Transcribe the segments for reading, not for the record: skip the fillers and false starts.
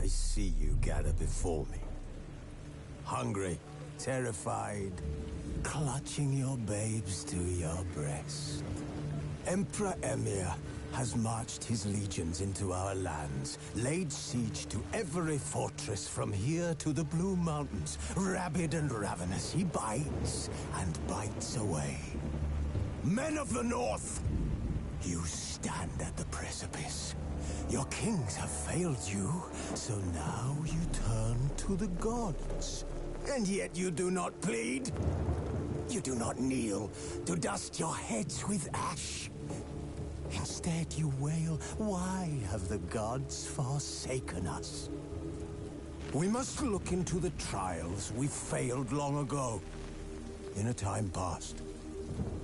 I see you gather before me. Hungry, terrified, clutching your babes to your breast. Emperor Emir has marched his legions into our lands, laid siege to every fortress from here to the Blue Mountains. Rabid and ravenous, he bites and bites away. Men of the North, you stand at the precipice. Your kings have failed you, so now you turn to the gods. And yet you do not plead. You do not kneel to dust your heads with ash. Instead you wail, why have the gods forsaken us? We must look into the trials we failed long ago. In a time past,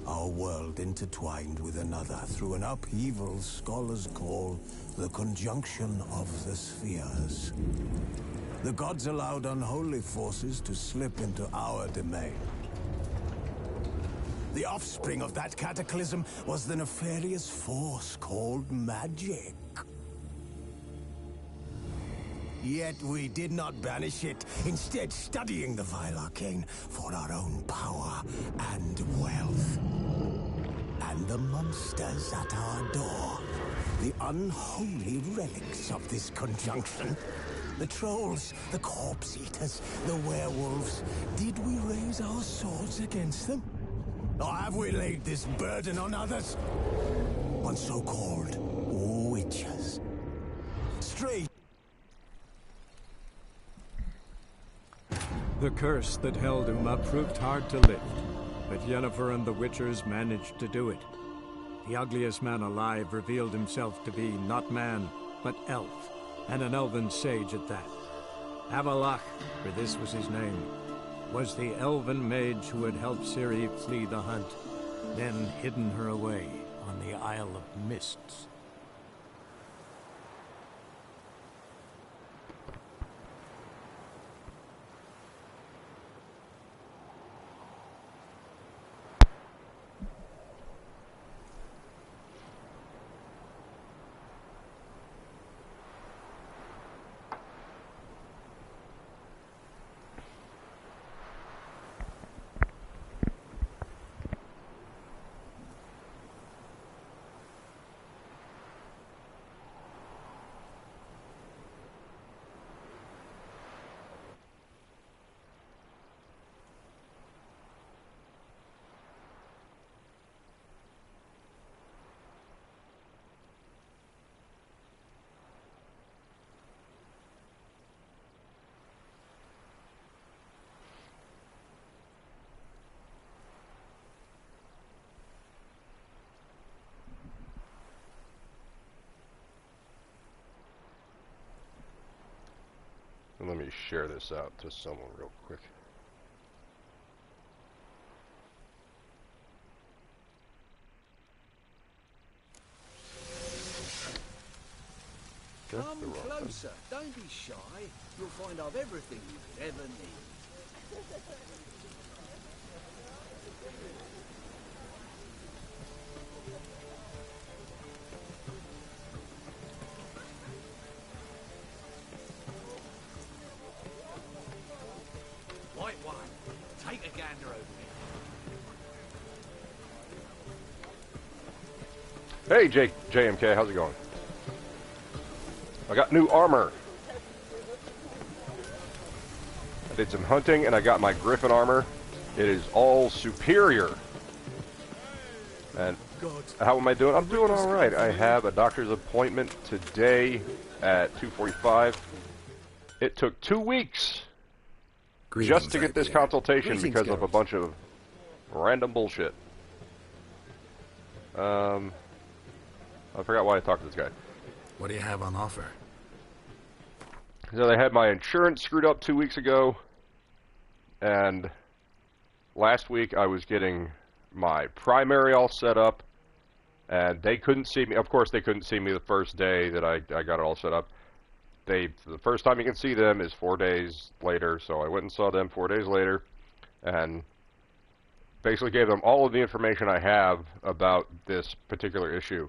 our world intertwined with another through an upheaval scholars call the conjunction of the spheres. The gods allowed unholy forces to slip into our domain. The offspring of that cataclysm was the nefarious force called magic. Yet we did not banish it, instead studying the vile arcane for our own power and wealth. And the monsters at our door, the unholy relics of this conjunction. The trolls, the corpse eaters, the werewolves. Did we raise our swords against them? Or have we laid this burden on others? On so-called witches. Straight. The curse that held Uma proved hard to lift, but Yennefer and the Witchers managed to do it. The ugliest man alive revealed himself to be not man, but elf, and an elven sage at that. Avalach, for this was his name, was the elven mage who had helped Ciri flee the hunt, then hidden her away on the Isle of Mists. Let me share this out to someone real quick. Come closer, don't be shy. You'll find I've everything you'd ever need. Right one, take a gander over here. Hey, JMK, how's it going? I got new armor. I did some hunting and I got my Griffin armor. It is all superior. And how am I doing? I'm doing all right. I have a doctor's appointment today at 2:45. It took 2 weeks just to get this consultation because of a bunch of random bullshit. I forgot why I talked to this guy. What do you have on offer? So they had my insurance screwed up 2 weeks ago, and last week I was getting my primary all set up, and they couldn't see me. Of course, they couldn't see me the first day that I got it all set up. The first time you can see them is 4 days later, so I went and saw them 4 days later, and basically gave them all of the information I have about this particular issue.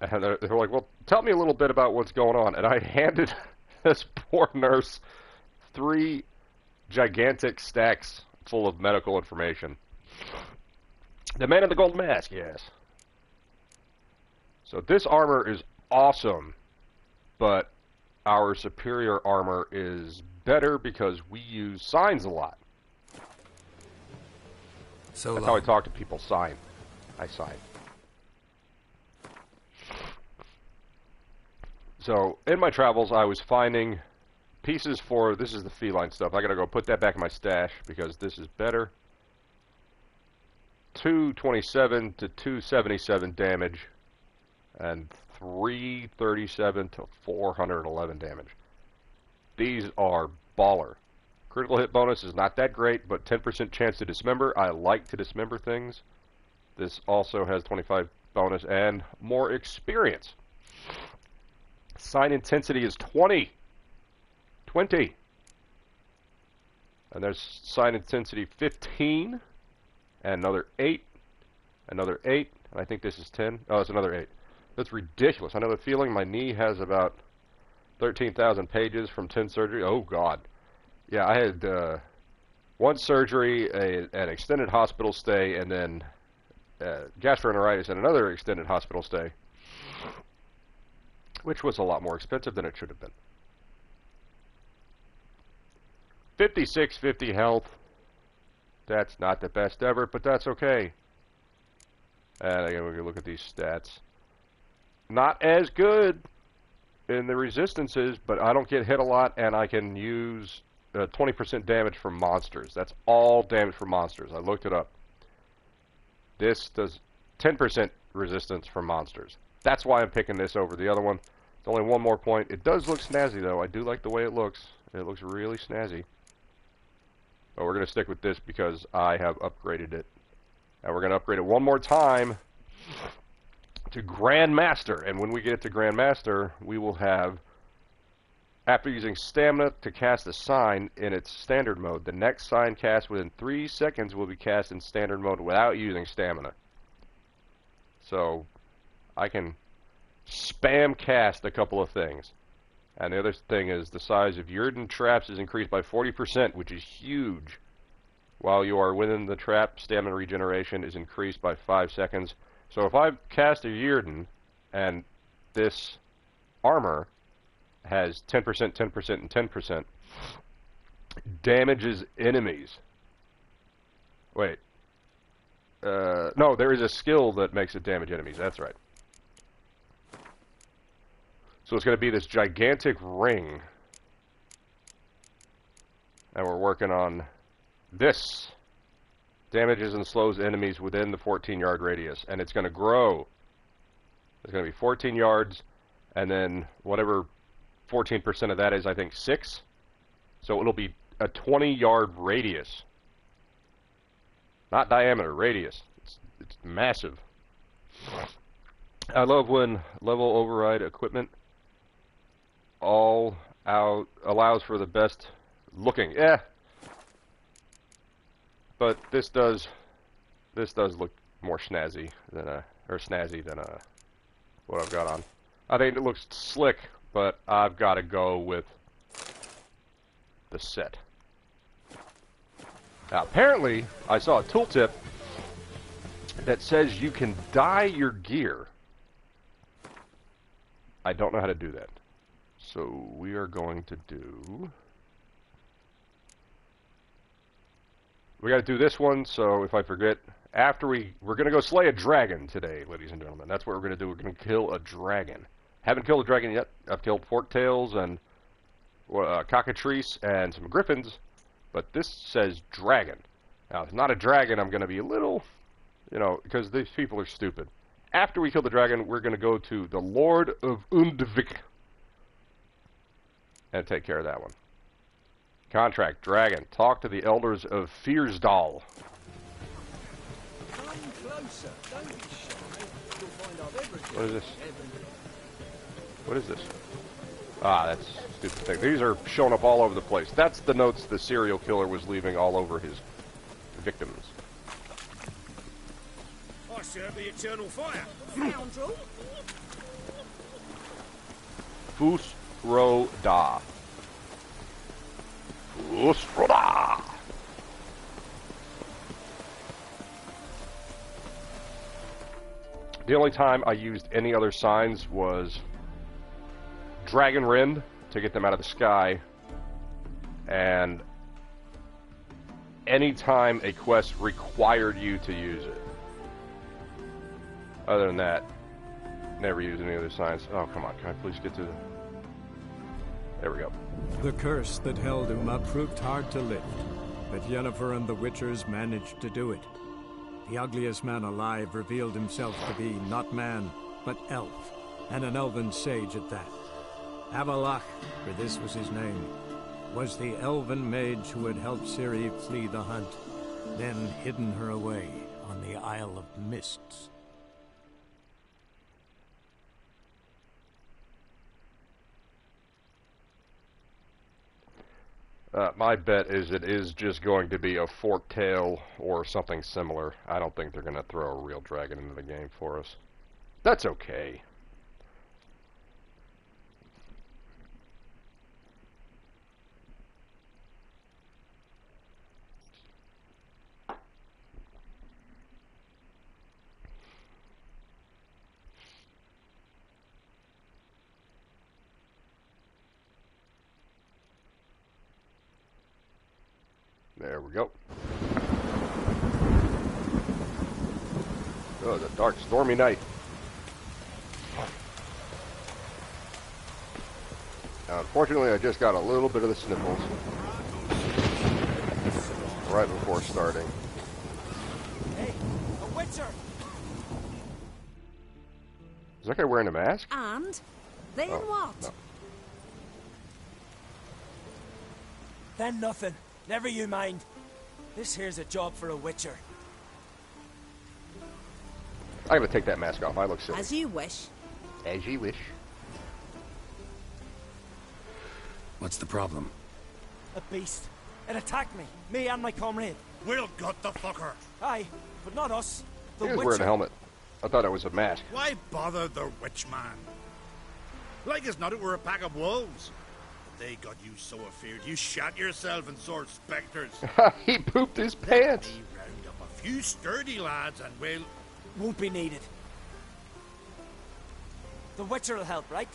And they were like, well, tell me a little bit about what's going on. And I handed This poor nurse. 3 gigantic stacks full of medical information. The man in the gold mask, yes. So this armor is awesome, but our superior armor is better because we use signs a lot. So that's how I talk to people. Sign. I sign. So in my travels, I was finding pieces for, this is the feline stuff. I gotta go put that back in my stash because this is better. 227 to 277 damage and 337 to 411 damage. These are baller. Critical hit bonus is not that great, but 10% chance to dismember. I like to dismember things. This also has 25 bonus and more experience. Sign intensity is 20. 20. And there's sign intensity 15. And another 8. Another 8. And I think this is 10. Oh, it's another 8. That's ridiculous. I know the feeling. My knee has about 13,000 pages from 10 surgery. Oh, God. Yeah, I had 1 surgery, an extended hospital stay, and then gastroenteritis and another extended hospital stay, which was a lot more expensive than it should have been. 5650 health. That's not the best ever, but that's okay. And again, we can look at these stats. Not as good in the resistances, but I don't get hit a lot, and I can use 20% damage from monsters. That's all damage from monsters. I looked it up. This does 10% resistance from monsters. That's why I'm picking this over the other one. It's only 1 more point. It does look snazzy, though. I do like the way it looks. It looks really snazzy. But we're going to stick with this because I have upgraded it. And we're going to upgrade it 1 more time to Grandmaster. And when we get to Grandmaster, we will have, after using stamina to cast a sign in its standard mode, the next sign cast within 3 seconds will be cast in standard mode without using stamina. So I can spam cast a couple of things. And the other thing is the size of Yrden traps is increased by 40%, which is huge. While you are within the trap, stamina regeneration is increased by 5 seconds. So if I cast a Yrden and this armor has 10%, 10%, and 10%, damages enemies. Wait. No, there is a skill that makes it damage enemies. That's right. So it's going to be this gigantic ring. And we're working on this. Damages and slows enemies within the 14-yard radius. And it's going to grow. It's going to be 14 yards. And then whatever 14% of that is, I think 6. So it'll be a 20-yard radius. Not diameter, radius. It's massive. I love when level override equipment all out allows for the best looking. Yeah. But this does look more snazzy than what I've got on. I think it looks slick, but I've got to go with the set. Now, apparently, I saw a tooltip that says you can dye your gear. I don't know how to do that. So we are going to do... We got to do this one, so if I forget, after we're going to go slay a dragon today, ladies and gentlemen. That's what we're going to do. We're going to kill a dragon. Haven't killed a dragon yet. I've killed forktails and cockatrice and some griffins, but this says dragon. Now, if it's not a dragon, I'm going to be a little, because these people are stupid. After we kill the dragon, we're going to go to the Lord of Undvik and take care of that one. Contract, dragon. Talk to the elders of Fiersdal. Come closer. Don't be shy. You'll find out everything. What is this? What is this? Ah, that's a stupid thing. These are showing up all over the place. That's the notes the serial killer was leaving all over his victims. I serve the eternal fire. Scoundrel. Fus Ro Da. Ustroda! The only time I used any other signs was Dragon Rend to get them out of the sky, and any time a quest required you to use it. Other than that, never used any other signs. Oh, come on, can I please get to the... There we go. The curse that held Uma proved hard to lift, but Yennefer and the Witchers managed to do it. The ugliest man alive revealed himself to be not man, but elf, and an elven sage at that. Avalach, for this was his name, was the elven mage who had helped Ciri flee the hunt, then hidden her away on the Isle of Mists. My bet is it is just going to be a fork tail or something similar. I don't think they're going to throw a real dragon into the game for us. That's okay. There we go. Oh, it's a dark, stormy night. Now, unfortunately, I just got a little bit of the sniffles right before starting. Hey, a witcher! Is that guy wearing a mask? And? Then what? No. Then nothing. Never you mind. This here's a job for a witcher. I gotta take that mask off. I look silly. As you wish. As you wish. What's the problem? A beast. It attacked me. Me and my comrade. Wild Gunt the fucker. Aye, but not us. The He was witcher. wearing a helmet. I thought it was a mask. Why bother the witch man? Like as not, it were a pack of wolves. They got you so afeard you shat yourself and saw spectres. He pooped his pants. We round up a few sturdy lads and we'll... Won't be needed. The witcher will help, right?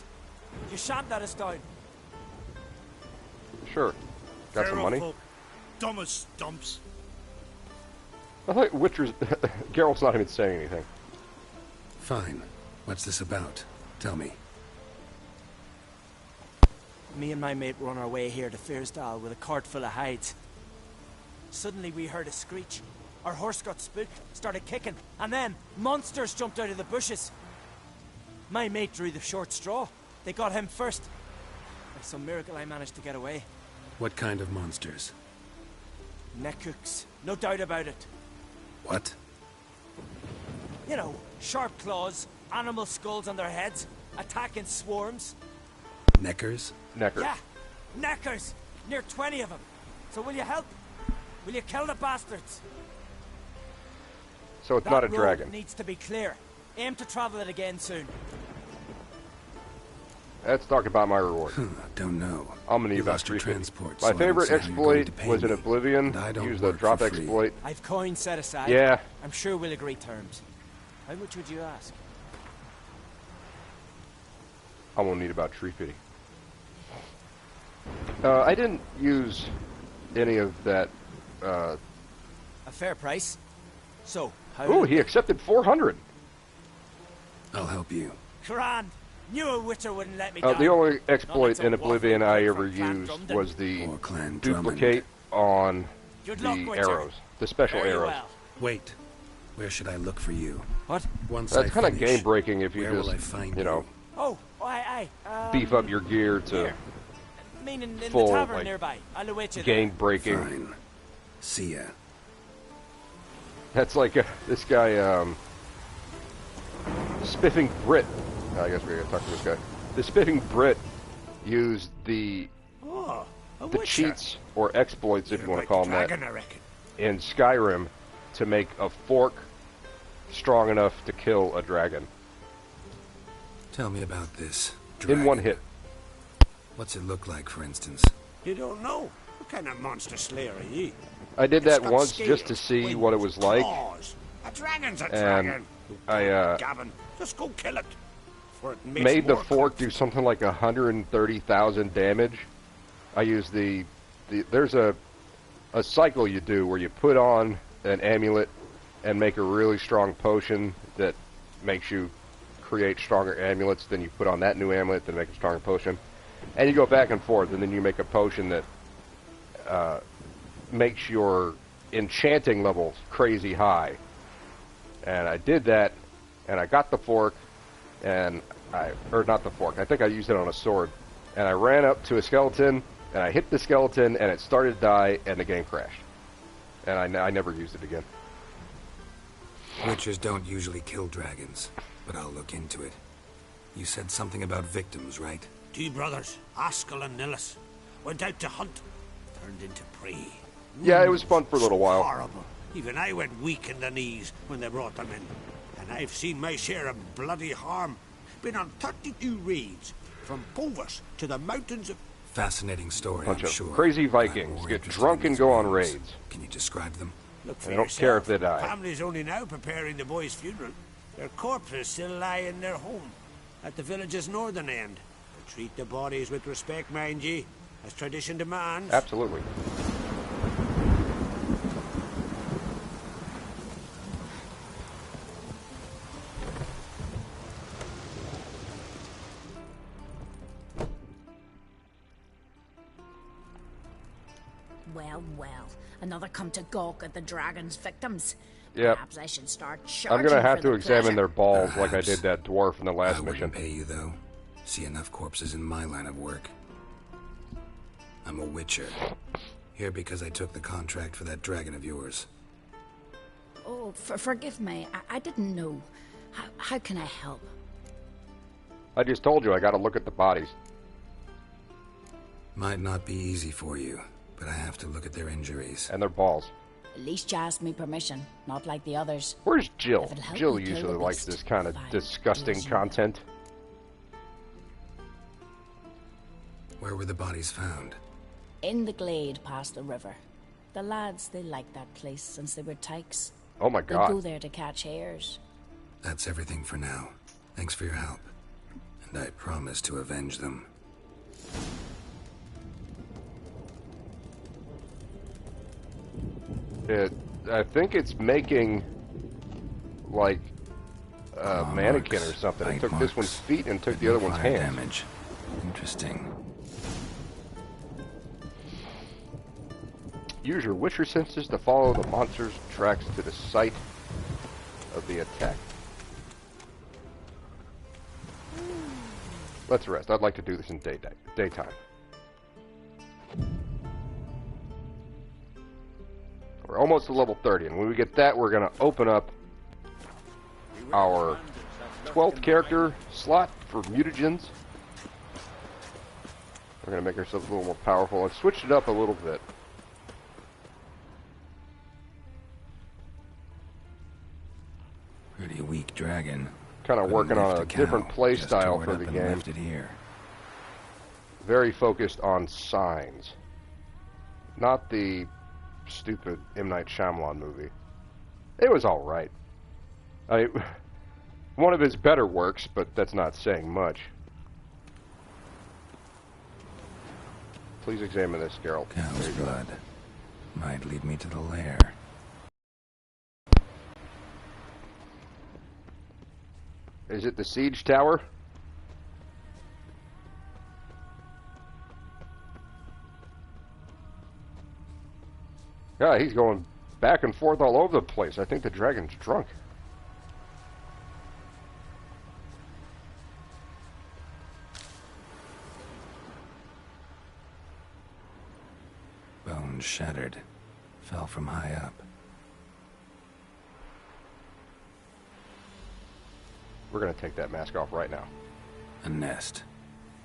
You shan't let us down. Sure. Got some money? Folk, dumb as stumps. I thought Witcher's... Geralt's not even saying anything. Fine. What's this about? Tell me. Me and my mate were on our way here to Fyrsdal with a cart full of hides. Suddenly we heard a screech. Our horse got spooked, started kicking, and then monsters jumped out of the bushes. My mate drew the short straw. They got him first. By some miracle I managed to get away. What kind of monsters? Neckhooks, no doubt about it. What? You know, sharp claws, animal skulls on their heads, attack in swarms. Neckers? Necker. Yeah, neckers! Near 20 of them. So will you help? Will you kill the bastards? So it's That not a road dragon. needs to be clear. Aim to travel it again soon. Let's talk about my reward. Don't know. I'm gonna need You about lost your 350. transport, My so I don't favorite see how you're going exploit to pay was in me. Oblivion. And I don't Use the work drop for free. exploit. I've coins set aside. Yeah. I'm sure we'll agree terms. How much would you ask? I'm gonna need about 350. I didn't use any of that. A fair price. So, how... Ooh, he accepted 400. I'll help you. Grand! Knew a witcher wouldn't let me down. The only exploit Not like in some Oblivion waffle I cake ever from Clan used Drumden. was the Or Clan duplicate on Good luck, the witcher. arrows. The special Very arrows. well. Wait. Where should I look for you? What? Once That's I kind of finish, game breaking if you where will just, I find you know, Oh, aye. beef up your gear to Here. Meaning in full, the tavern like, nearby. I'll await you game there. breaking. Fine. See ya. That's like this guy, Spiffing Brit. I guess we gotta talk to this guy. The Spiffing Brit used the Oh, a the witcher. cheats or exploits, if you want to call them that, Dragon, I reckon. in Skyrim to make a fork strong enough to kill a dragon Tell me about this. in one dragon. hit. What's it look like, for instance? You don't know? What kind of monster slayer are ye? I did It's that got once scales, just to see what it was wings, like. claws. A dragon's a And dragon. I Gabbin, just go kill it. For it makes made the more fork content. do something like 130,000 damage. I used there's a cycle you do where you put on an amulet and make a really strong potion that makes you create stronger amulets. Then you put on that new amulet to make a stronger potion, and you go back and forth, and then you make a potion that makes your enchanting levels crazy high. And I did that, and I got the fork, and or not the fork, I think I used it on a sword, and I ran up to a skeleton, and I hit the skeleton, and it started to die, and the game crashed. And I never used it again. Witchers don't usually kill dragons, but I'll look into it. You said something about victims, right? 2 brothers, Askell and Nillis, went out to hunt, turned into prey. Yeah, it was fun for a little while. Horrible. Even I went weak in the knees when they brought them in. And I've seen my share of bloody harm. Been on 32 raids, from Povus to the mountains of... Fascinating story, Bunch I'm of sure. crazy I'm Vikings more get interested drunk in and these go on wounds. raids. Can you describe them? Look for I don't care if yourself. they die. Family's only now preparing the boy's funeral. Their corpses still lie in their home, at the village's northern end. But treat the bodies with respect, mind ye, as tradition demands. Absolutely. Well, well. Another come to gawk at the dragon's victims. Yep. Perhaps I should start charging I'm gonna have for to the examine pleasure. their balls like I Perhaps. did that dwarf in the last I mission. wouldn't pay you, though. See enough corpses in my line of work. I'm a witcher. Here because I took the contract for that dragon of yours. Oh, forgive me. I didn't know. How can I help? I just told you I gotta look at the bodies. Might not be easy for you, but I have to look at their injuries. And their balls. At least you asked me permission, not like the others. Where's Jill? If it'll help Jill me kill usually the likes beast, this kind of fine. disgusting Do as you content. Where were the bodies found? In the glade past the river. The lads, they liked that place since they were tykes. Oh my They go god. there to catch hares. That's everything for now. Thanks for your help. And I promise to avenge them. I think it's making like a Claw mannequin marks, or something. It bite took this marks, one's feet and took but the no other one's fire hands. damage. Interesting. Use your Witcher senses to follow the monster's tracks to the site of the attack. Let's rest. I'd like to do this in daytime. We're almost to level 30, and when we get that, we're going to open up our 12th character slot for mutagens. We're going to make ourselves a little more powerful and switch it up a little bit. Pretty weak dragon. Kind of working on a Lift different cow, play just style tore it for up the and game. left it here. Very focused on signs. Not the stupid M. Night Shyamalan movie. It was alright. One of his better works, but that's not saying much. Please examine this, Geralt. Cow's blood. Might lead me to the lair. Is it the siege tower? Yeah, he's going back and forth all over the place. I think the dragon's drunk. Bones shattered. Fell from high up. We're going to take that mask off right now. A nest.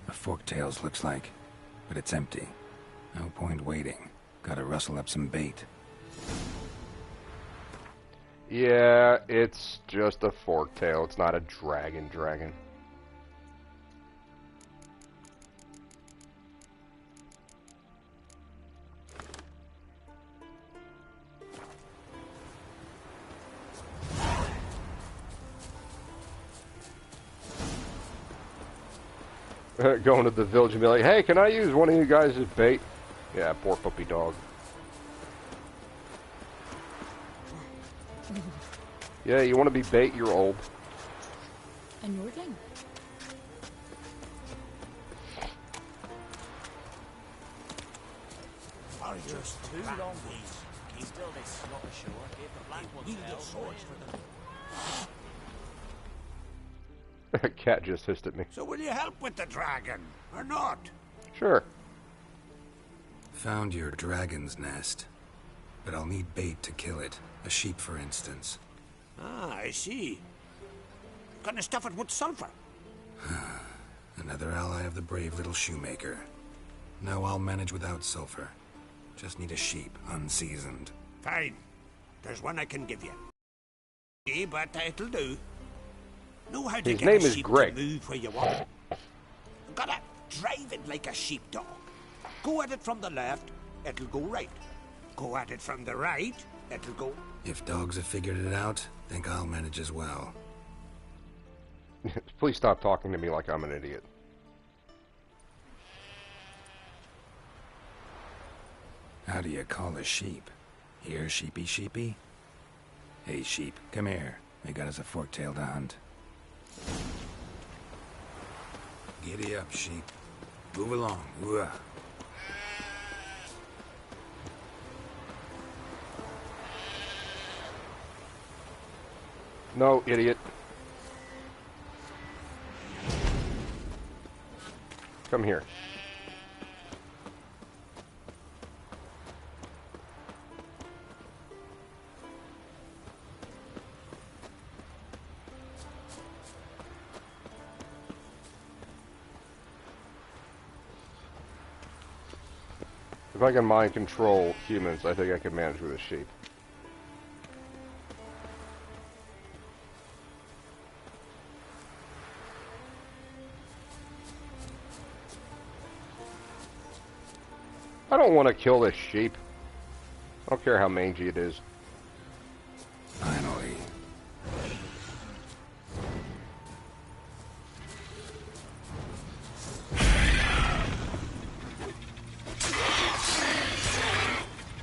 A forktails looks like. But it's empty. No point waiting. Gotta rustle up some bait. Yeah, it's just a forktail. It's not a dragon. Going to the village and be like, hey, can I use one of you guys as bait? Yeah, poor puppy dog. Yeah, you want to be bait? You're old. A Nordling? Are just Too long these. Still they slot ashore. Gave the black ones swords for them. A cat just hissed at me. So will you help with the dragon, or not? Sure. Found your dragon's nest, but I'll need bait to kill it. A sheep, for instance. Ah, I see. Gonna stuff it with sulfur. Another ally of the brave little shoemaker. No, I'll manage without sulfur. Just need a sheep, unseasoned. Fine. There's one I can give you. But it'll do. Know how to His get name a is sheep Greg. to move where you want it. Gotta drive it like a sheepdog. Go at it from the left, it'll go right. Go at it from the right, it'll go... If dogs have figured it out, think I'll manage as well. Please stop talking to me like I'm an idiot. How do you call a sheep? Here, sheepy sheepy? Hey, sheep, come here. We got us a fork-tailed hunt. Giddy up, sheep. Move along. Ooh. No, idiot. Come here. If I can mind control humans, I think I can manage with a sheep. I don't want to kill this sheep. I don't care how mangy it is. Finally.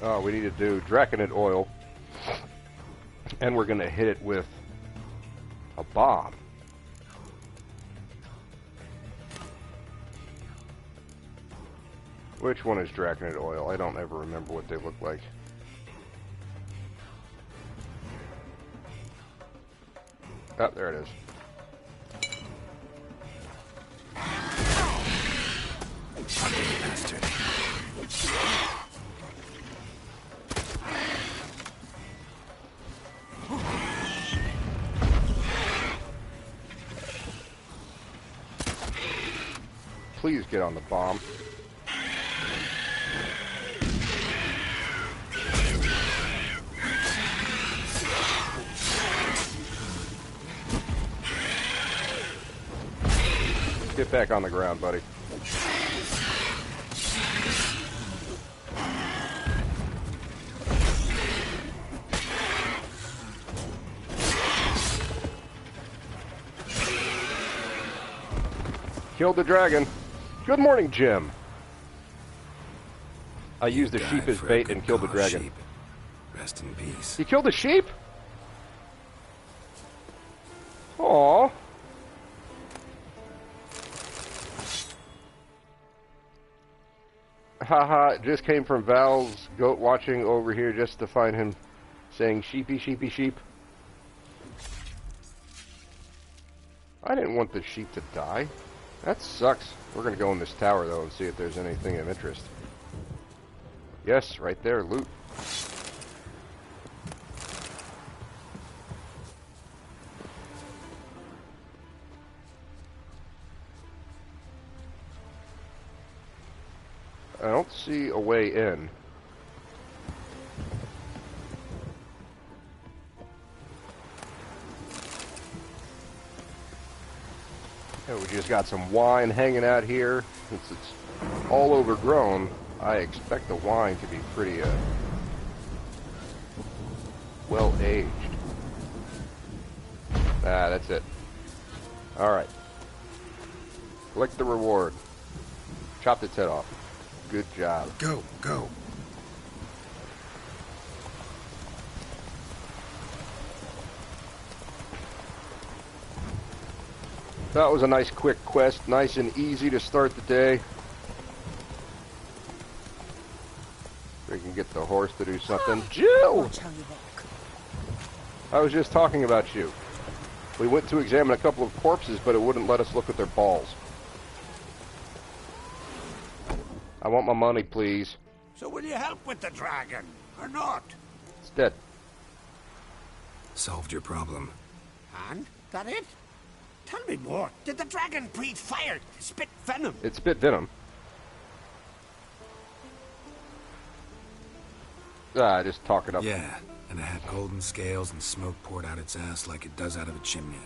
Oh, we need to do Draconid oil. And we're going to hit it with a bomb. Which one is Draconid oil? I don't ever remember what they look like. Oh, there it is. Bastard. Please get on the bomb. Get back on the ground, buddy. Killed the dragon. Good morning, Jim. I used the sheep as bait and killed the dragon. Sheep. Rest in peace. You killed the sheep? Aww. Haha, it just came from Val's goat watching over here just to find him saying sheepy, sheepy, sheep. I didn't want the sheep to die. That sucks. We're going to go in this tower, though, and see if there's anything of interest. Yes, right there, loot. I don't see a way in. Yeah, we just got some wine hanging out here. Since it's all overgrown, I expect the wine to be pretty well aged. Ah, that's it. Alright. Collect the reward. Chopped its head off. Good job. Go, go. That was a nice quick quest. Nice and easy to start the day. We can get the horse to do something. Jill! I was just talking about you. We went to examine a couple of corpses, but it wouldn't let us look at their balls. I want my money, please. So will you help with the dragon, or not? It's dead. Solved your problem. And? That it? Tell me more. Did the dragon breathe fire? Spit venom? It spit venom. Ah, just talk it up. Yeah, and it had golden scales and smoke poured out its ass like it does out of a chimney.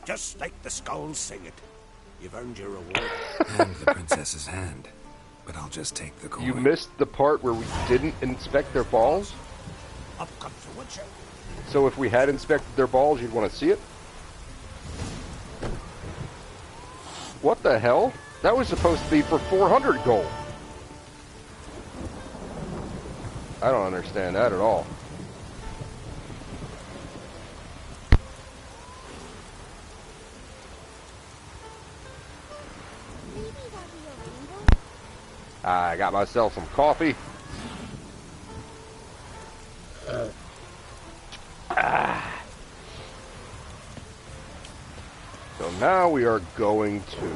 Just like the skulls sing it. You've earned your reward. And the princess's hand. But I'll just take the coin. You missed the part where we didn't inspect their balls? Up comes the Witcher. So if we had inspected their balls, you'd want to see it? What the hell? That was supposed to be for 400 gold. I don't understand that at all. I got myself some coffee. So now we are going to...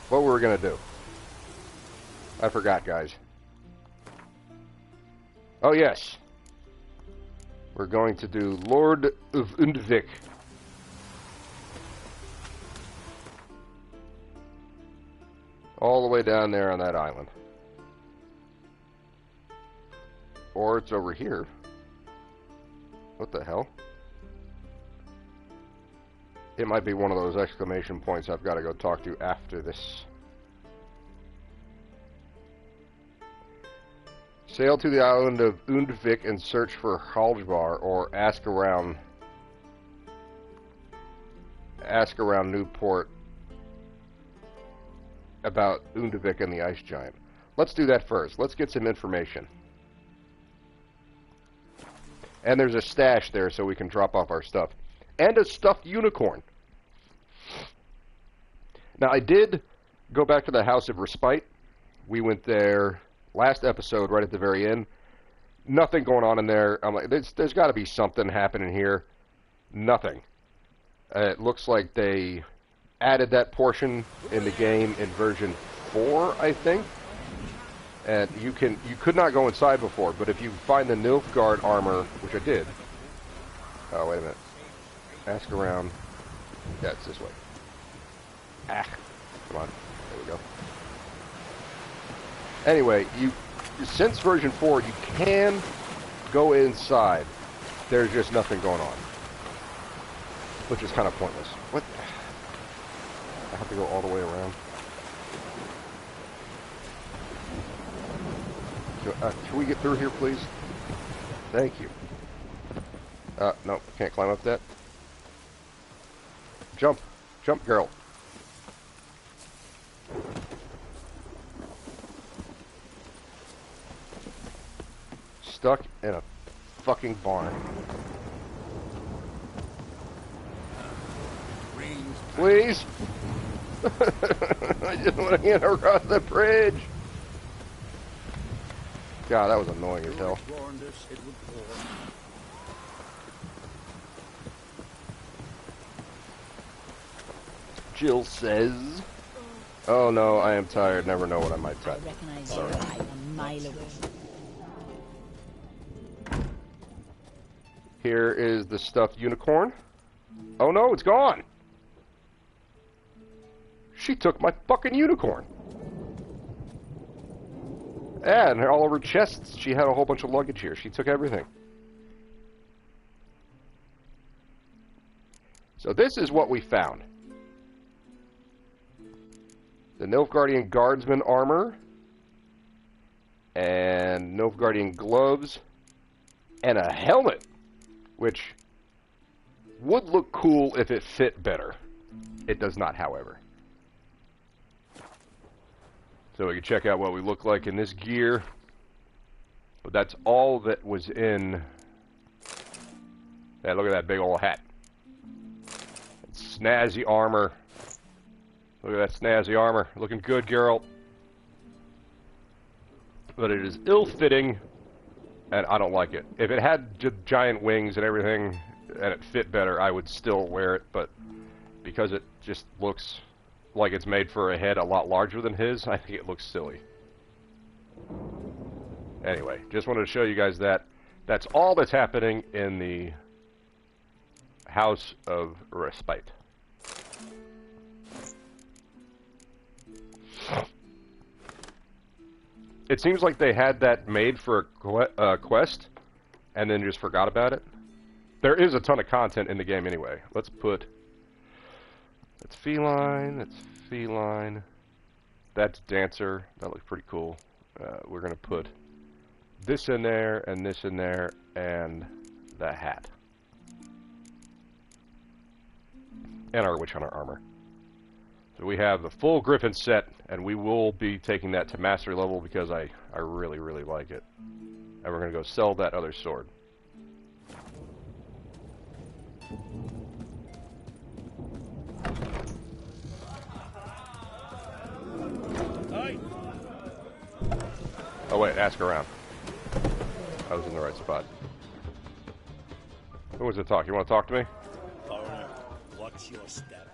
What were we going to do? I forgot, guys. Oh, yes. We're going to do Lord of Undvik. All the way down there on that island. Or it's over here. What the hell? It might be one of those exclamation points I've got to go talk to after this. Sail to the island of Undvik and search for Halljar, or ask around Newport about Undvik and the Ice Giant. Let's do that first. Let's get some information. And there's a stash there so we can drop off our stuff. And a stuffed unicorn. Now, I did go back to the House of Respite. We went there last episode, right at the very end. Nothing going on in there. I'm like, there's got to be something happening here. Nothing. It looks like they added that portion in the game in version 4, I think. And you could not go inside before, but if you find the Nilfgaard armor, which I did. Oh, wait a minute. Ask around. Yeah, it's this way. Ah, come on. There we go. Anyway, since version 4, you can go inside. There's just nothing going on, which is kind of pointless. What? I have to go all the way around. Can we get through here, please? Thank you. No, can't climb up that. Jump. Jump, girl. Stuck in a fucking barn. Please? I just want to get across the bridge. God, that was annoying as hell. Jill says, "Oh no, I am tired. Never know what I might type." I recognize your eye a mile away. Here is the stuffed unicorn. Oh no, it's gone. She took my fucking unicorn. Yeah, and all of her chests, she had a whole bunch of luggage here. She took everything. So this is what we found. The Nilfgaardian Guardsman armor, and Nilfgaardian gloves, and a helmet, which would look cool if it fit better. It does not, however. So we can check out what we look like in this gear. But that's all that was in... Yeah, look at that big old hat. It's snazzy armor. Look at that snazzy armor. Looking good, Geralt. But it is ill-fitting, and I don't like it. If it had giant wings and everything, and it fit better, I would still wear it, but because it just looks like it's made for a head a lot larger than his, I think it looks silly. Anyway, just wanted to show you guys that. That's all that's happening in the House of Respite. It seems like they had that made for a quest, and then just forgot about it. There is a ton of content in the game anyway. Let's put... That's feline, that's feline. That's dancer. That looks pretty cool. We're going to put this in there, and this in there, and the hat. And our witch hunter armor. So we have the full Griffin set, and we will be taking that to mastery level because I really, really like it. And we're going to go sell that other sword. Oh wait, ask around. I was in the right spot. Who wants to talk? You want to talk to me? Foreigner, what's your step?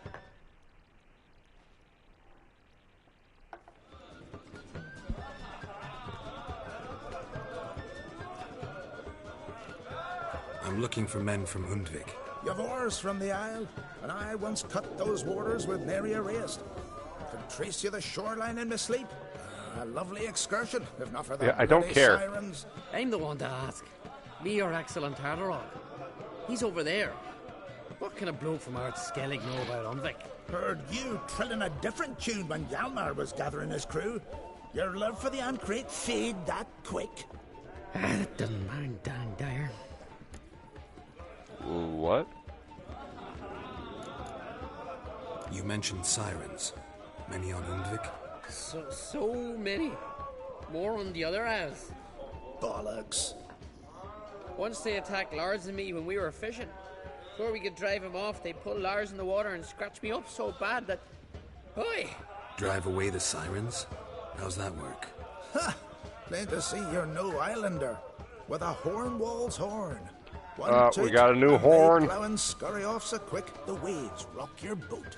I'm looking for men from Undvik. You've oars from the Isle, and I once cut those waters with nary a rest. Can trace you the shoreline in my sleep. A lovely excursion, if not for the I don't care. Sirens. I'm the one to ask. Me or Axel and Tartarog? He's over there. What can a bloke from Art Skellig know about Undvik? Heard you trilling a different tune when Hjalmar was gathering his crew. Your love for the Ancrate fade that quick. That doesn't mind dang dire. What? You mentioned sirens. Many on Undvik? So many. More on the other house. Bollocks. Once they attacked Lars and me when we were fishing. Before we could drive him off, they pulled Lars in the water and scratched me up so bad that... Oi! Drive away the sirens? How's that work? Ha! Plain to see you're no islander. With a Hornwall's horn. We got a new horn. Plow and scurry off so quick, the waves rock your boat.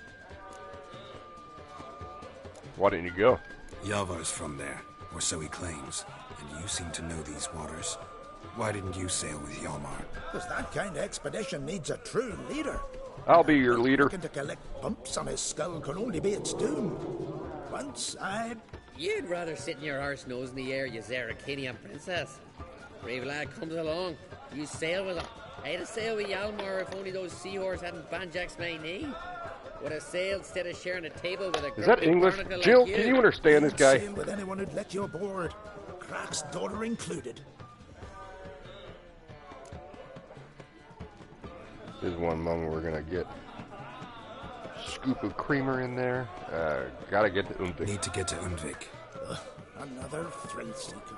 Why didn't you go? Yavar's from there, or so he claims, and you seem to know these waters. Why didn't you sail with Hjalmar? Because that kind of expedition needs a true leader. I'll be your leader. Looking to collect bumps on his skull can only be its doom. Once I... You'd rather sit in your arse nose in the air, you Zarakinian princess. Brave lad comes along. You sail with him. I'd have sailed with Hjalmar if only those seahorses hadn't banjaxed my knee. Would have sailed instead of sharing a table with a... Is that English? Jill, like can you understand this guy? Sail with anyone who'd let you aboard. Crack's daughter included. There's one moment we're gonna get a scoop of creamer in there. Gotta get to Undvik. Need to get to Undvik. Another thrill seeker.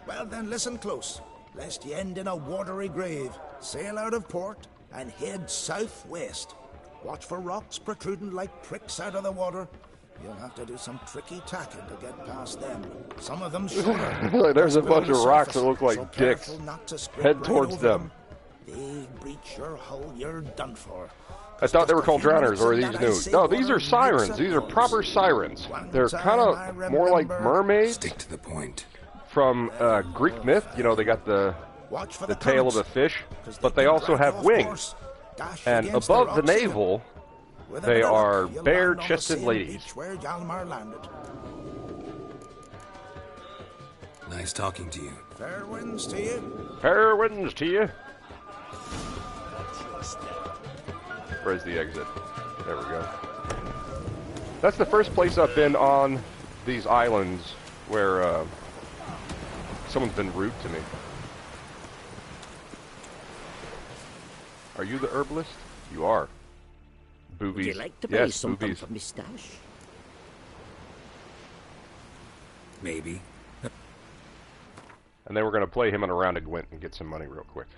Well then, listen close, lest you end in a watery grave. Sail out of port and head southwest. Watch for rocks protruding like pricks out of the water. You'll have to do some tricky tacking to get past them. Some of them shorter. There's a bunch of rocks that look like dicks. Head towards them. They breach your hull, you're done for. I thought they were called drowners, or are these new? No, these are sirens. These are proper sirens. They're kind of more like mermaids. Stick to the point. From Greek myth, you know, they got the tail of a fish, but they also have wings. And above the navel, they are bare-chested ladies. Nice talking to you. Fair winds to you. Fair winds to you. Where's the exit? There we go. That's the first place I've been on these islands where someone's been rude to me. Are you the herbalist? You are. Boobies. Would you like to buy Yes, something boobies. from my stash? Maybe. And then we're going to play him in a round of Gwent and get some money real quick.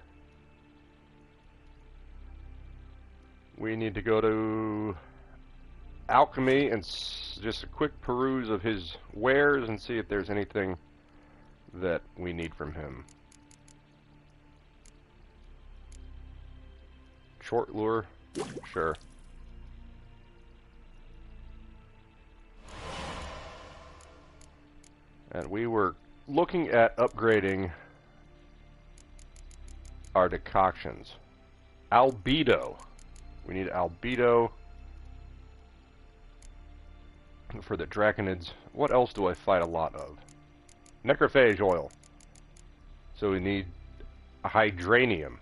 We need to go to Alchemy and just a quick peruse of his wares and see if there's anything that we need from him. Short lure? Sure. And we were looking at upgrading our decoctions. Albedo. We need albedo for the draconids. What else do I fight a lot of? Necrophage oil. So we need a hydranium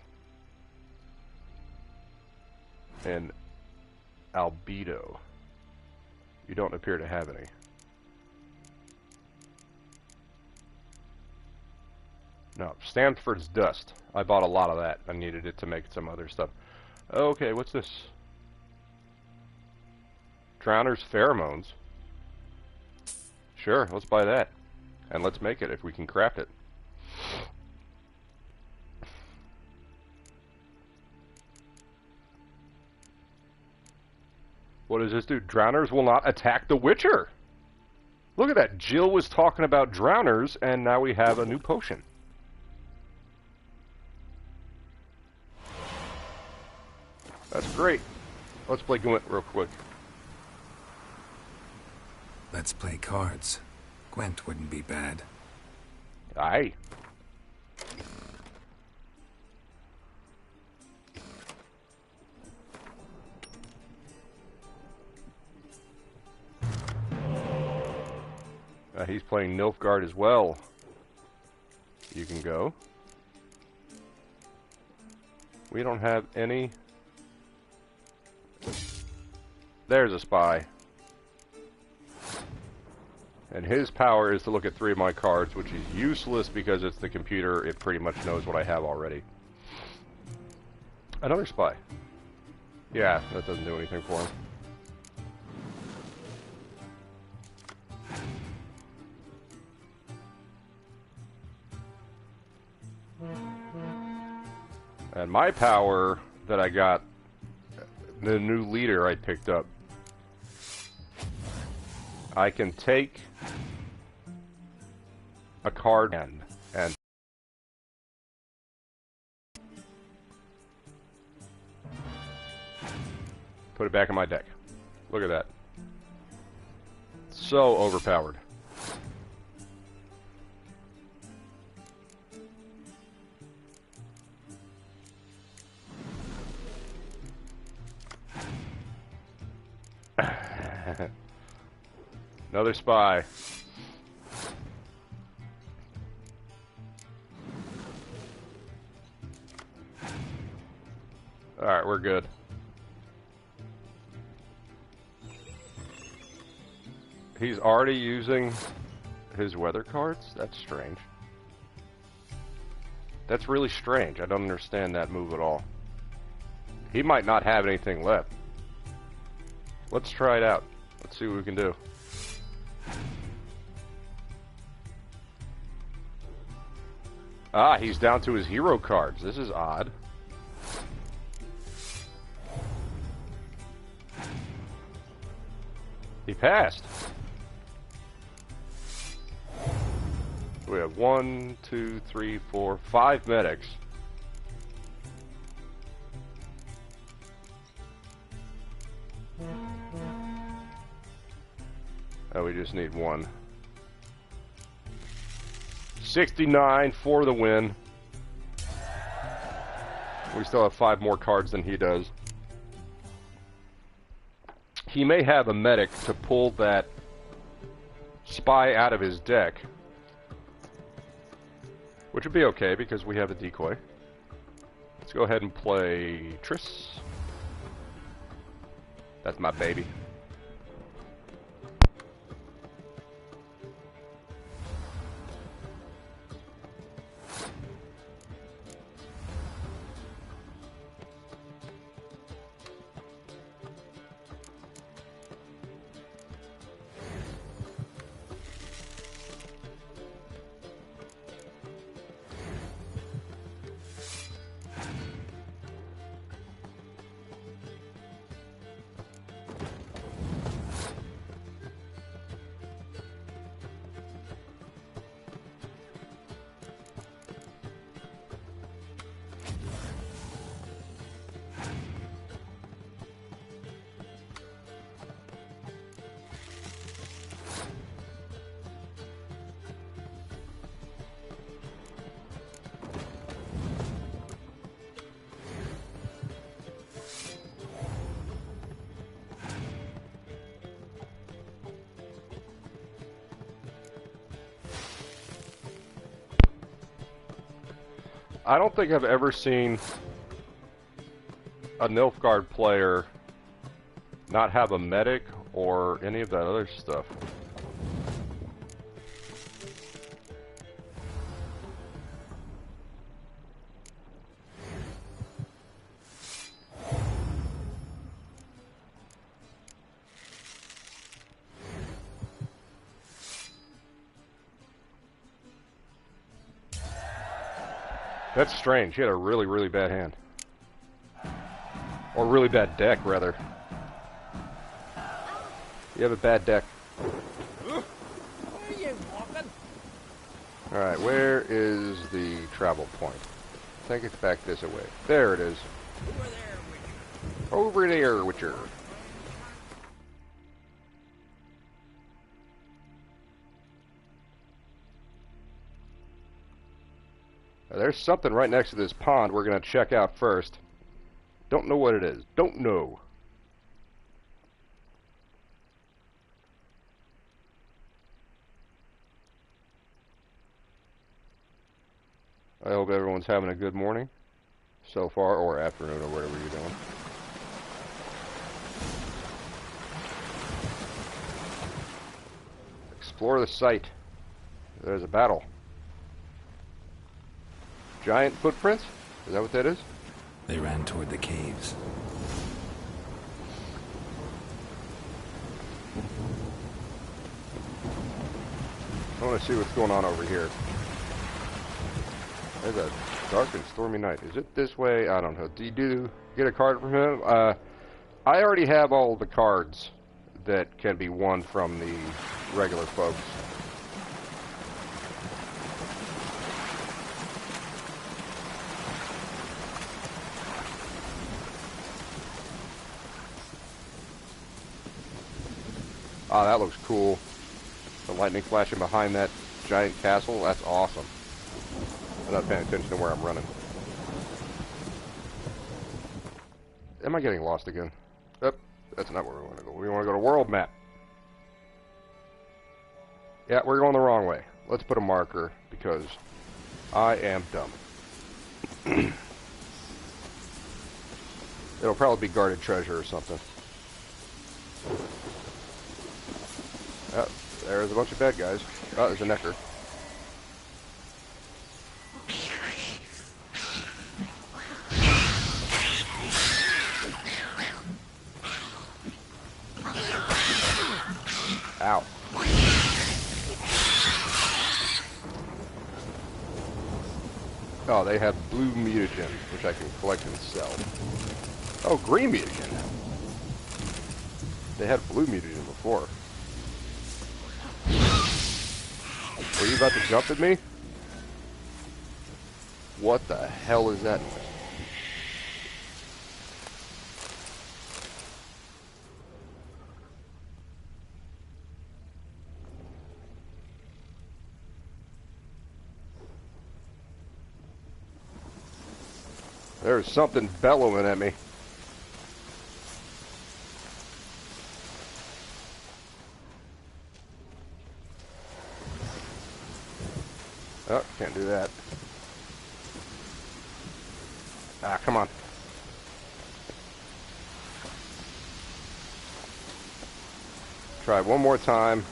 and albedo. You don't appear to have any. No, Stanford's dust. I bought a lot of that. I needed it to make some other stuff. Okay, what's this? Drowner's pheromones. Sure, let's buy that. And let's make it if we can craft it. What does this do? Drowners will not attack the Witcher! Look at that. Jill was talking about drowners, and now we have a new potion. That's great. Let's play Gwent real quick. Let's play cards. Gwent wouldn't be bad. Aye. He's playing Nilfgaard as well. You can go. We don't have any. There's a spy. And his power is to look at 3 of my cards, which is useless because it's the computer. It pretty much knows what I have already. Another spy. Yeah, that doesn't do anything for him. And my power that I got, the new leader I picked up, I can take a card and put it back in my deck. Look at that. So overpowered. Another spy. Alright, we're good. He's already using his weather cards? That's strange. That's really strange. I don't understand that move at all. He might not have anything left. Let's try it out. Let's see what we can do. Ah, he's down to his hero cards. This is odd. He passed. We have 1, 2, 3, 4, 5 medics. Oh, we just need 1. 69 for the win. We still have 5 more cards than he does. He may have a medic to pull that spy out of his deck, which would be okay because we have a decoy. Let's go ahead and play Triss. That's my baby. I don't think I've ever seen a Nilfgaard player not have a medic or any of that other stuff. That's strange. He had a really, really bad hand. Or really bad deck, rather. You have a bad deck. Where are you walking? Alright, where is the travel point? I think it's back this way. There it is. Over there, Witcher. Over there, Witcher. Now, there's something right next to this pond we're going to check out first. Don't know what it is. Don't know. I hope everyone's having a good morning so far, or afternoon, or whatever you're doing. Explore the site. There's a battle. Giant footprints? Is that what that is? They ran toward the caves. I want to see what's going on over here. There's a dark and stormy night. Is it this way? I don't know. Do you get a card from him? I already have all the cards that can be won from the regular folks. Oh, that looks cool. The lightning flashing behind that giant castle. That's awesome. I'm not paying attention to where I'm running. Am I getting lost again? Yep, that's not where we want to go. We want to go to world map. Yeah, we're going the wrong way. Let's put a marker because I am dumb. It'll probably be guarded treasure or something. Oh, there's a bunch of bad guys. Oh, there's a necker. Ow. Oh, they have blue mutagen, which I can collect and sell. Oh, green mutagen. They had blue mutagen before. Were you about to jump at me? What the hell is that? There's something bellowing at me. Oh, can't do that. Ah, come on. Try one more time.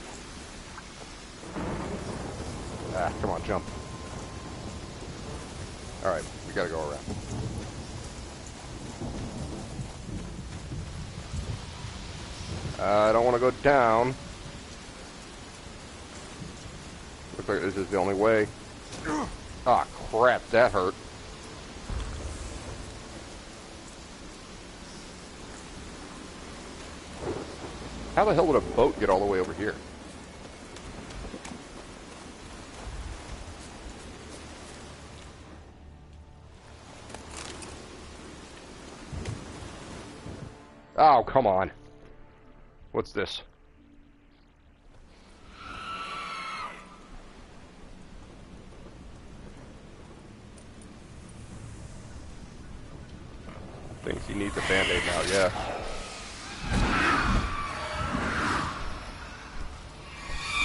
Ah, come on, jump. Alright, we gotta go around. I don't want to go down. Looks like this is the only way. Ah, crap, that hurt. How the hell would a boat get all the way over here? Oh, come on. What's this? Thinks he needs a band-aid now, yeah.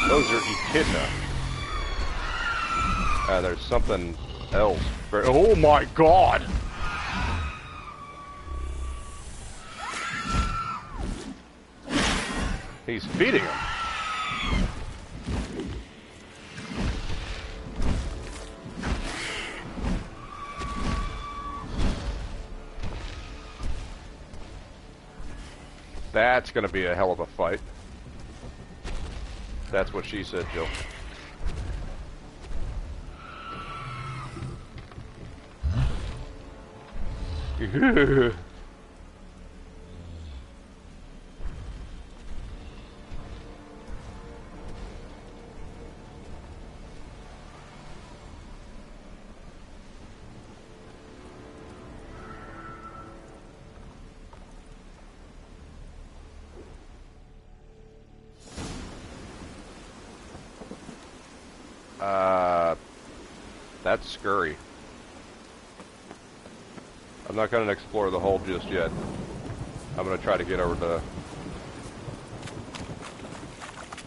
Those are echidna. There's something elves. Oh my god! He's feeding him. That's gonna be a hell of a fight. That's what she said, Jill. That's scurry. I'm not going to explore the hole just yet. I'm going to try to get over to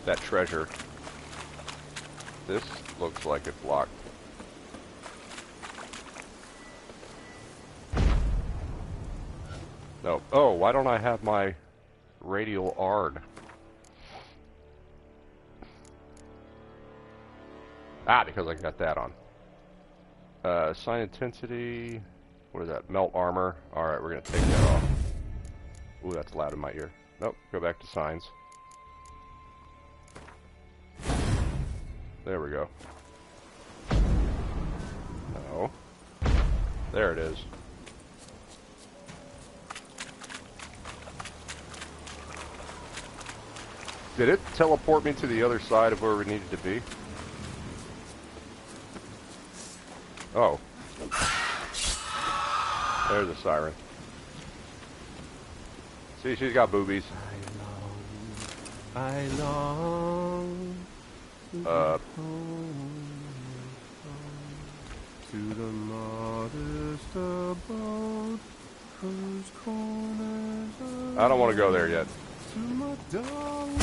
that treasure. This looks like it's locked. No. Oh, why don't I have my radial ard? Ah, because I got that on. Sign intensity. What is that? Melt armor. Alright, we're going to take that off. Ooh, that's loud in my ear. Nope, go back to signs. There we go. No. There it is. Did it teleport me to the other side of where we needed to be? Oh. There's a siren. See, she's got boobies. I long to the modest abode whose corners I don't want to go there yet. to my darling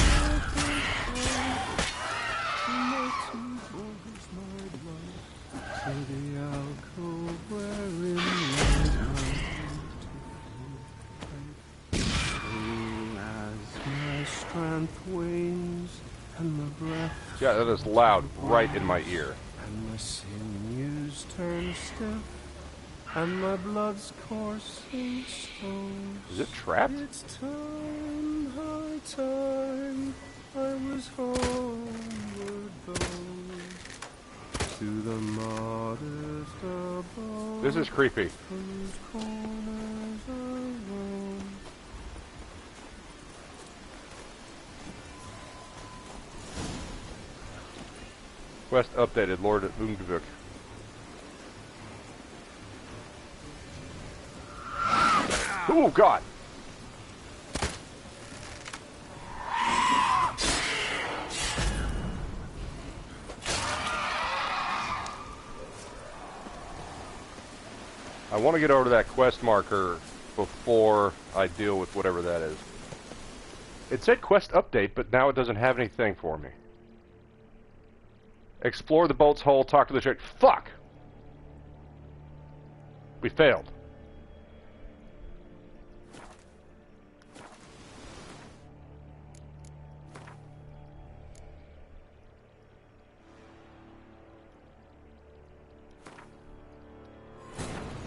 to the alcove wherein as my strength wanes and my breath Yeah, that is loud right in my ear. and my sinews turn stiff and my blood's coursing slow. Is it trapped? It's time, high time, I was homeward bound to the modest abode. This is creepy. whose corners I roam. Quest updated, Lord Ungvik. Oh God! I want to get over to that quest marker before I deal with whatever that is. It said quest update, but now it doesn't have anything for me. Explore the boat's hull, talk to the chick. Fuck! We failed.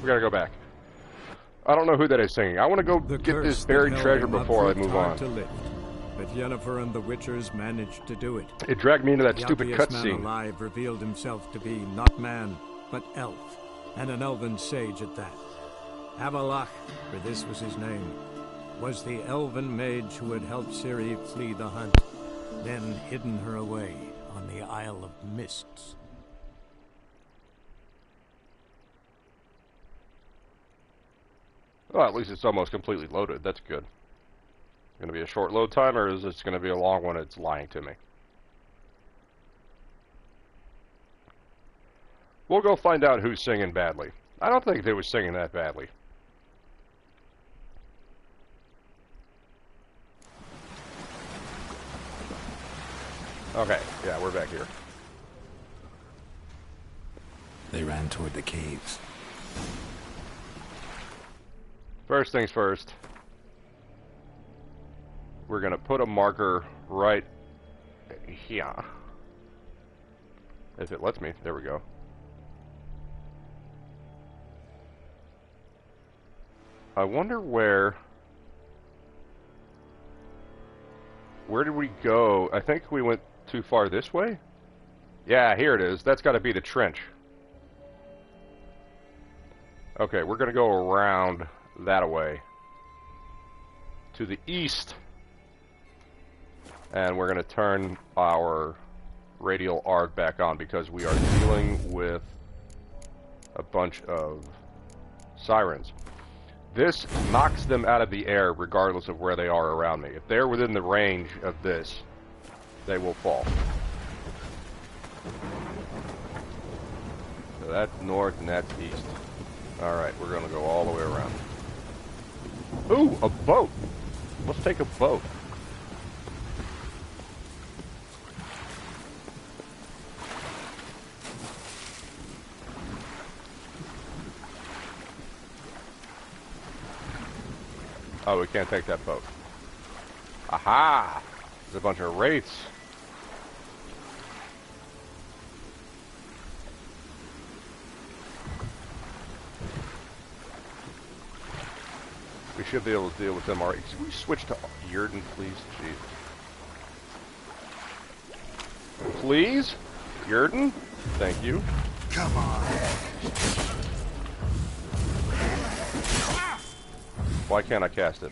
We gotta go back. I don't know who that is singing. I want to go get this buried treasure before I move on. To lift, but Yennefer and the Witchers managed to do it. It dragged me into that the stupid ugliest man cutscene. alive revealed himself to be not man, but elf, and an elven sage at that. Avalach, for this was his name, was the elven mage who had helped Ciri flee the hunt, then hidden her away on the Isle of Mists. Well, at least it's almost completely loaded. That's good. Going to be a short load time, or is this going to be a long one? It's lying to me. We'll go find out who's singing badly. I don't think they were singing that badly. Okay, yeah, we're back here. They ran toward the caves. First things first. We're gonna put a marker right here. If it lets me. There we go. I wonder where did we go? I think we went too far this way? Yeah, here it is. That's got to be the trench. Okay, we're going to go around that way to the east. And we're going to turn our radial arc back on because we are dealing with a bunch of sirens. This knocks them out of the air regardless of where they are around me. If they're within the range of this, they will fall. So that's north and that's east. Alright, we're going to go all the way around. Ooh, a boat! Let's take a boat. Oh, we can't take that boat. Aha! There's a bunch of wraiths. We should be able to deal with them already. Can we switch to Yurden, please? Jeez. Please? Yurden? Thank you. Come on. Why can't I cast it?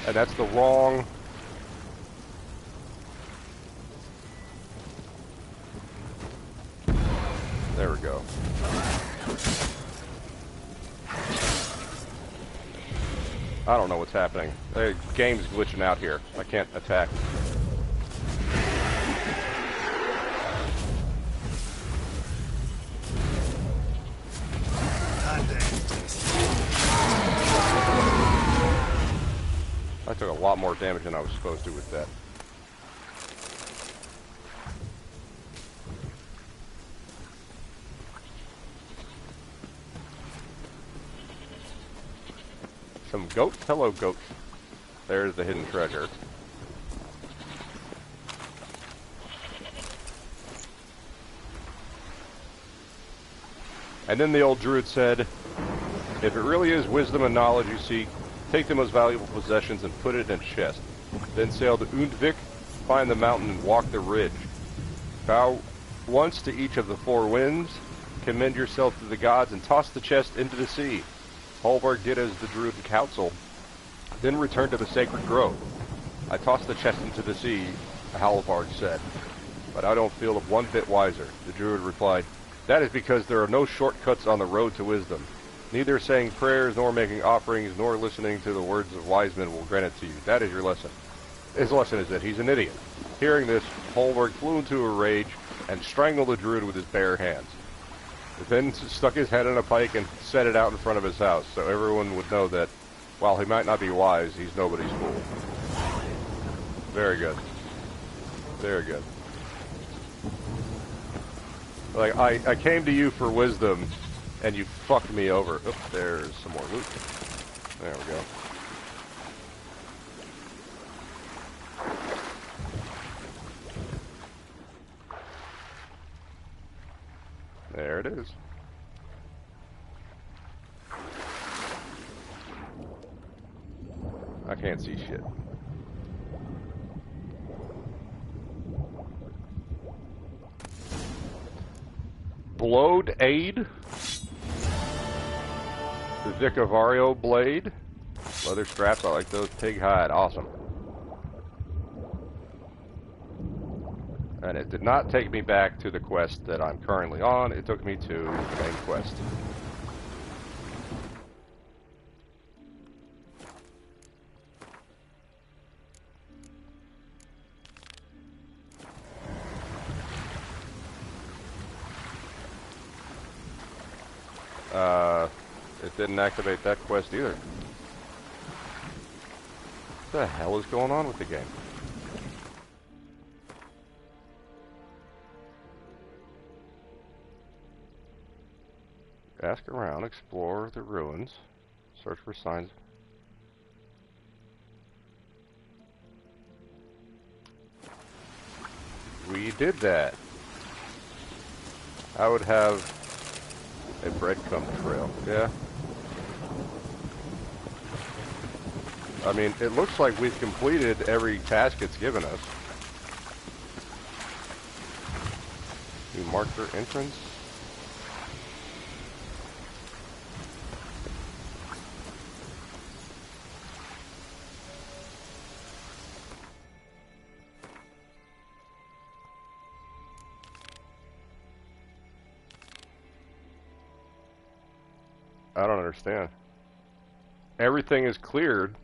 And that's the wrong... There we go. I don't know what's happening. The game's glitching out here. I can't attack. I took a lot more damage than I was supposed to with that. Some goats? Hello, goats. There's the hidden treasure. And then the old druid said, if it really is wisdom and knowledge you seek, take the most valuable possessions and put it in a chest. Then sail to Undvik, climb the mountain and walk the ridge. Bow once to each of the four winds, commend yourself to the gods, and toss the chest into the sea. Hallvarg did as the druid counsel, then returned to the sacred grove. I tossed the chest into the sea, Hallvarg said, but I don't feel one bit wiser. The druid replied, that is because there are no shortcuts on the road to wisdom. Neither saying prayers, nor making offerings, nor listening to the words of wise men will grant it to you. That is your lesson. His lesson is that he's an idiot. Hearing this, Hallvarg flew into a rage and strangled the druid with his bare hands. Then stuck his head in a pike and set it out in front of his house, so everyone would know that, while he might not be wise, he's nobody's fool. Very good. Very good. Like, I came to you for wisdom, and you fucked me over. Oh, there's some more loot. There we go. There it is. I can't see shit. Blowed Aid. The Vicavario Blade. Leather straps, I like those. Pig hide, awesome. And it did not take me back to the quest that I'm currently on. It took me to the main quest. It didn't activate that quest either. What the hell is going on with the game? Ask around, explore the ruins, search for signs. We did that. I would have a breadcrumb trail, yeah. I mean, it looks like we've completed every task it's given us. New marker entrance. I don't understand. Everything is cleared.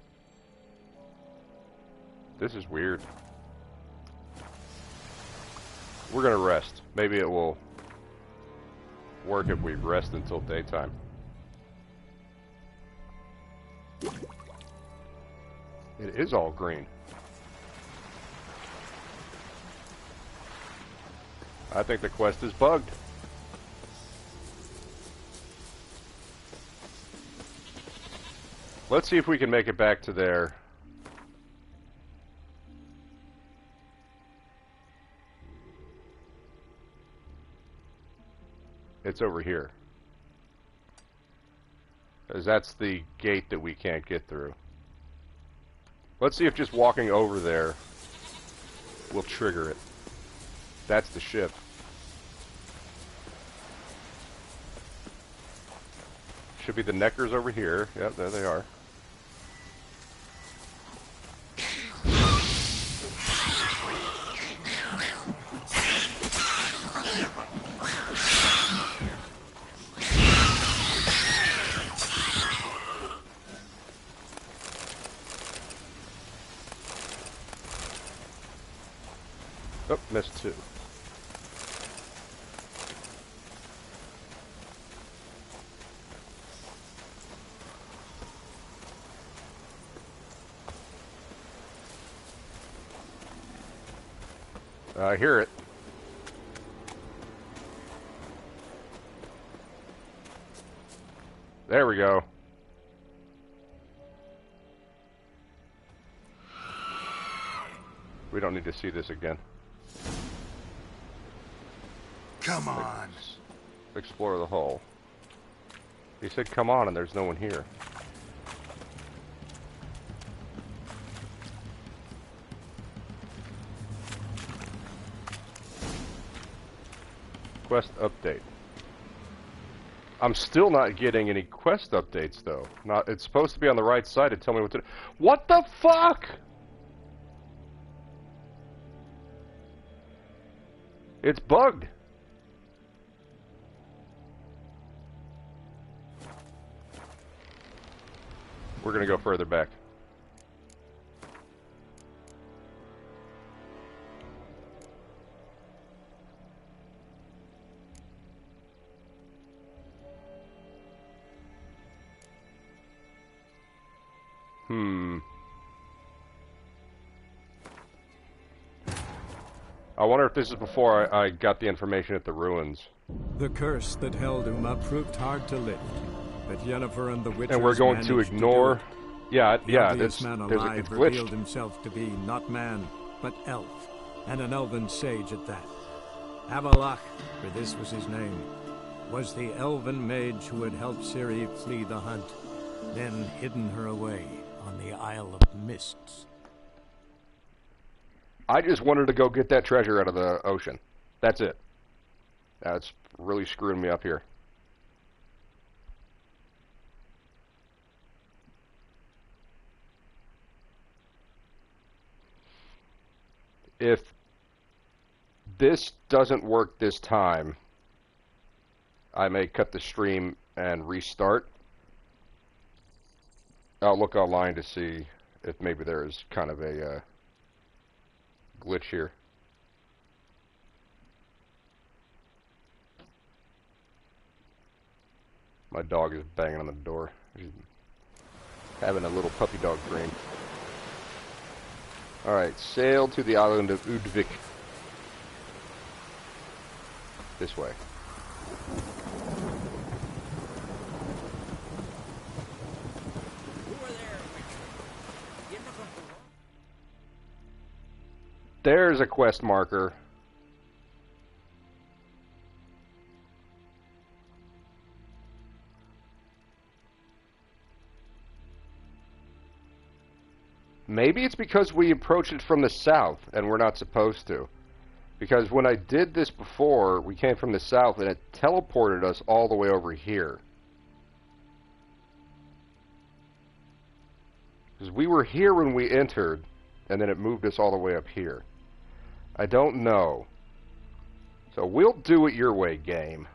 This is weird. We're gonna rest. Maybe it will work if we rest until daytime. It is all green. I think the quest is bugged. Let's see if we can make it back to there. It's over here. Because that's the gate that we can't get through. Let's see if just walking over there will trigger it. That's the ship. Should be the Neckers over here. Yep, there they are. Oh, missed two. I hear it. There we go. We don't need to see this again. Come on. Explore the hull. He said come on and there's no one here. Quest update. I'm still not getting any quest updates though. It's supposed to be on the right side to tell me what to do. What the fuck? It's bugged. We're gonna go further back. I wonder if this is before I got the information at the ruins. The curse that held Uma proved hard to lift, but Yennefer and the Witchers and we're going to ignore. The yeah. ugliest man alive revealed himself to be not man, but elf, and an elven sage at that. Avalach, for this was his name, was the elven mage who had helped Ciri flee the hunt, then hidden her away on the Isle of Mists. I just wanted to go get that treasure out of the ocean. That's it. That's really screwing me up here. If this doesn't work this time, I may cut the stream and restart. I'll look online to see if maybe there is kind of a glitch here. My dog is banging on the door. She's having a little puppy dog dream. Alright, sail to the island of Udvik. This way. There's a quest marker. Maybe it's because we approach it from the south and we're not supposed to. Because when I did this before, we came from the south and it teleported us all the way over here. Because we were here when we entered, and then it moved us all the way up here. I don't know. So we'll do it your way, game.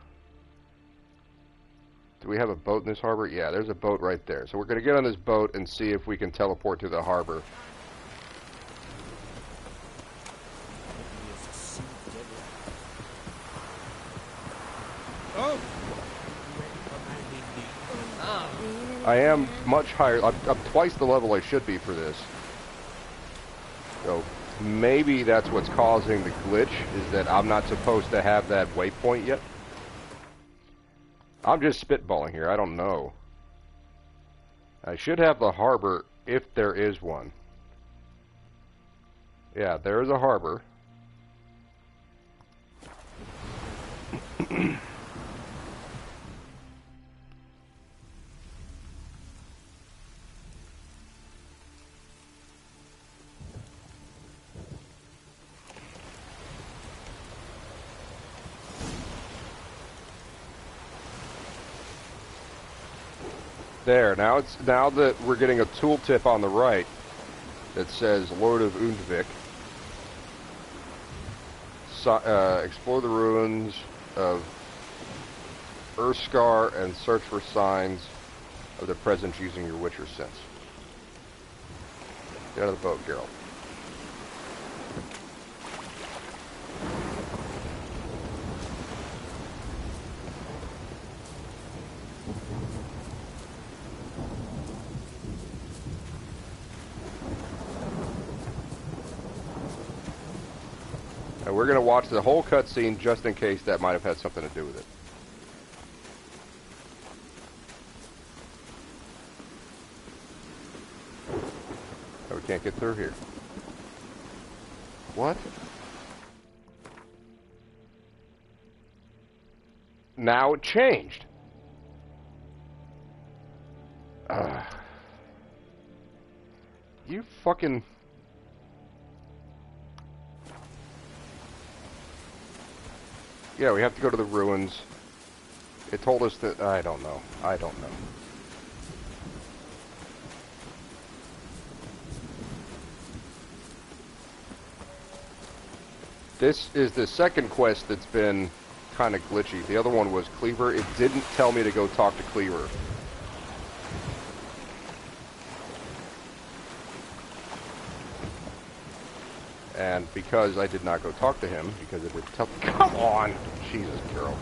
Do we have a boat in this harbor? Yeah, there's a boat right there. So we're going to get on this boat and see if we can teleport to the harbor. Oh! I am much higher. I'm twice the level I should be for this. So maybe that's what's causing the glitch, is that I'm not supposed to have that waypoint yet. I'm just spitballing here. I don't know. I should have the harbor if there is one. Yeah, there is a harbor. There, now that we're getting a tooltip on the right that says Lord of Undvik. So, explore the ruins of Urskar and search for signs of their presence using your Witcher sense. Get out of the boat, Geralt. We're going to watch the whole cutscene just in case that might have had something to do with it. Oh, we can't get through here. What? Now it changed. You fucking... Yeah, we have to go to the ruins. It told us that... I don't know. I don't know. This is the second quest that's been kind of glitchy. The other one was Cleaver. It didn't tell me to go talk to Cleaver. And because I did not go talk to him, because it didn't tell... Come on! Jesus, girl.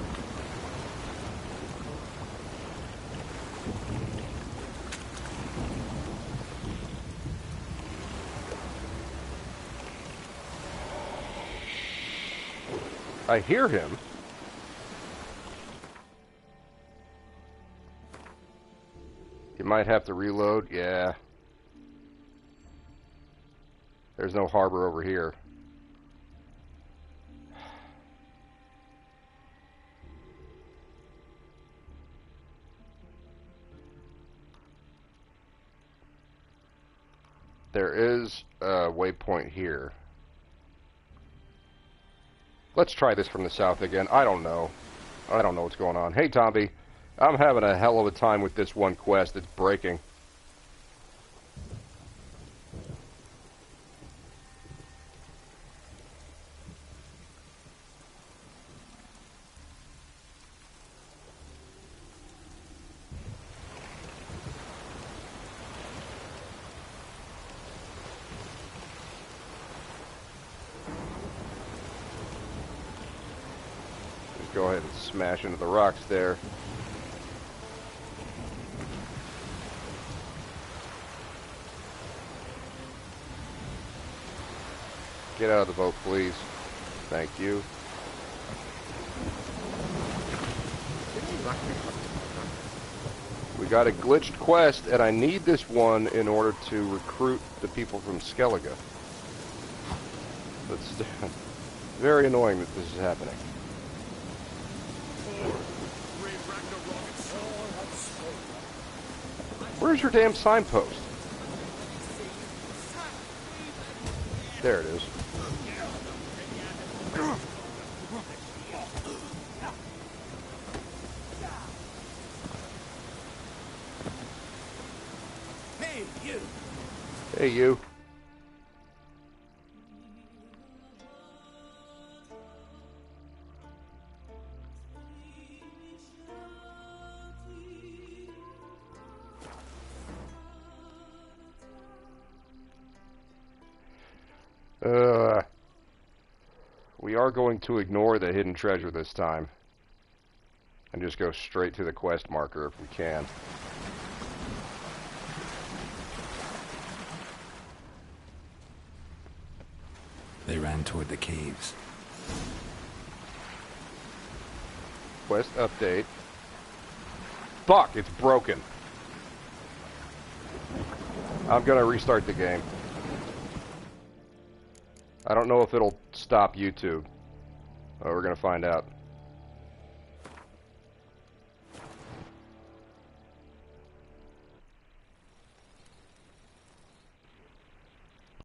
I hear him. You might have to reload, yeah. There's no harbor over here. There is a waypoint here. Let's try this from the south again. I don't know. I don't know what's going on. Hey, Tomby. I'm having a hell of a time with this one quest. It's breaking. Go ahead and smash into the rocks there. Get out of the boat, please. Thank you. We got a glitched quest, and I need this one in order to recruit the people from Skellige. That's very annoying that this is happening. Where's your damn signpost? There it is. Hey, you! Hey, you. We are going to ignore the hidden treasure this time and just go straight to the quest marker if we can. They ran toward the caves. Quest update. Fuck, it's broken. I'm gonna restart the game. I don't know if it'll stop YouTube. We're gonna find out.